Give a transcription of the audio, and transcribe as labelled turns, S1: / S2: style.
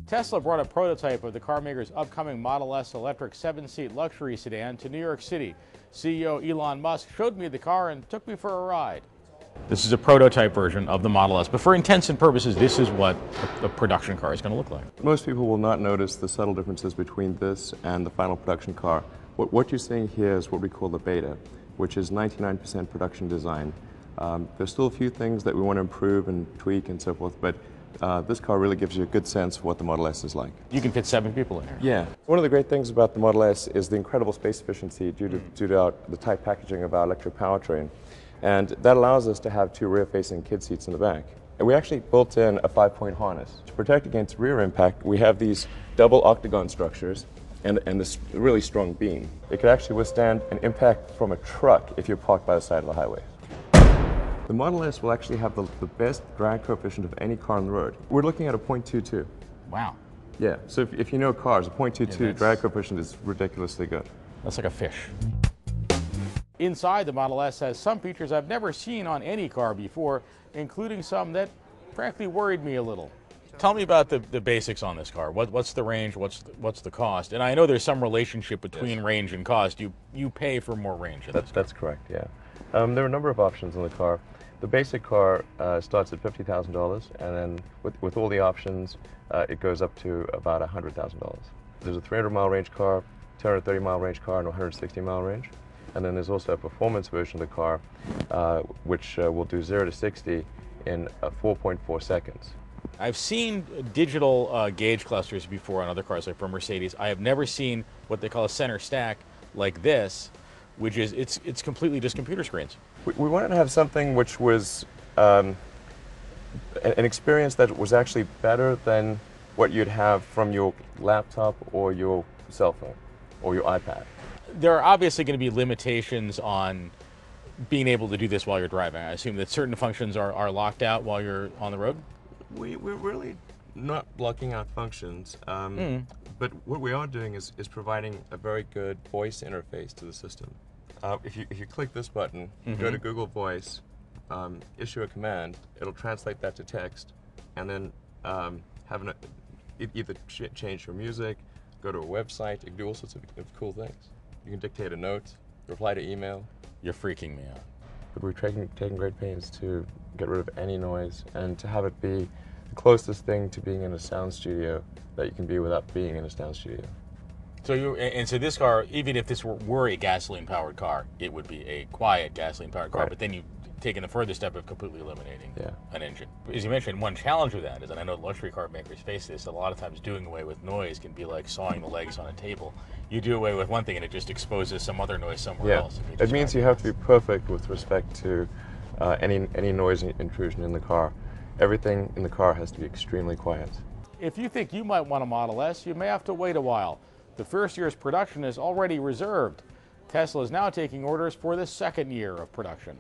S1: Tesla brought a prototype of the carmaker's upcoming Model S electric 7-seat luxury sedan to New York City. CEO Elon Musk showed me the car and took me for a ride. This is a prototype version of the Model S, but for intents and purposes, this is what the production car is going to look like.
S2: Most people will not notice the subtle differences between this and the final production car. What you're seeing here is what we call the beta, which is 99% production design. There's still a few things that we want to improve and tweak and so forth, but this car really gives you a good sense of what the Model S is like.
S1: You can fit 7 people in here.
S2: Yeah. One of the great things about the Model S is the incredible space efficiency due to the tight packaging of our electric powertrain. And that allows us to have 2 rear-facing kid seats in the back. And we actually built in a 5-point harness. To protect against rear impact, we have these double octagon structures and this really strong beam. It could actually withstand an impact from a truck if you're parked by the side of the highway. The Model S will actually have the best drag coefficient of any car on the road. We're looking at a 0.22.
S1: Wow.
S2: Yeah, so if you know cars, a 0.22 drag coefficient is ridiculously good.
S1: That's like a fish. Inside, the Model S has some features I've never seen on any car before, including some that frankly worried me a little. Tell me about the basics on this car. What's the range? What's the cost? And I know there's some relationship between range and cost. You pay for more range.
S2: That's correct. Yeah. There are a number of options in the car. The basic car starts at $50,000, and then with all the options, it goes up to about $100,000. There's a 300-mile range car, 230-mile range car, and a 160-mile range. And then there's also a performance version of the car, which will do 0 to 60 in 4.4 seconds.
S1: I've seen digital gauge clusters before on other cars, like from Mercedes. I have never seen what they call a center stack like this, which is it's completely just computer screens.
S2: We wanted to have something which was an experience that was actually better than what you'd have from your laptop or your cell phone or your iPad.
S1: There are obviously going to be limitations on being able to do this while you're driving. I assume that certain functions are locked out while you're on the road?
S2: We're really not blocking out functions, but what we are doing is providing a very good voice interface to the system. If you click this button, go to Google Voice, issue a command, it'll translate that to text, and then either change your music, go to a website, you can do all sorts of cool things. You can dictate a note, reply to email.
S1: You're freaking me out.
S2: But we're taking great pains to get rid of any noise and to have it be the closest thing to being in a sound studio that you can be without being in a sound studio.
S1: So this car, even if this were a gasoline-powered car, it would be a quiet gasoline-powered car. Right. But then you've taken the further step of completely eliminating an engine. As you mentioned, one challenge with that is, and I know luxury car makers face this, a lot of times doing away with noise can be like sawing the legs on a table. You do away with one thing and it just exposes some other noise somewhere else.
S2: It means you have to be perfect with respect to any noise intrusion in the car. Everything in the car has to be extremely quiet.
S1: If you think you might want a Model S, you may have to wait a while. The first year's production is already reserved. Tesla is now taking orders for the second year of production.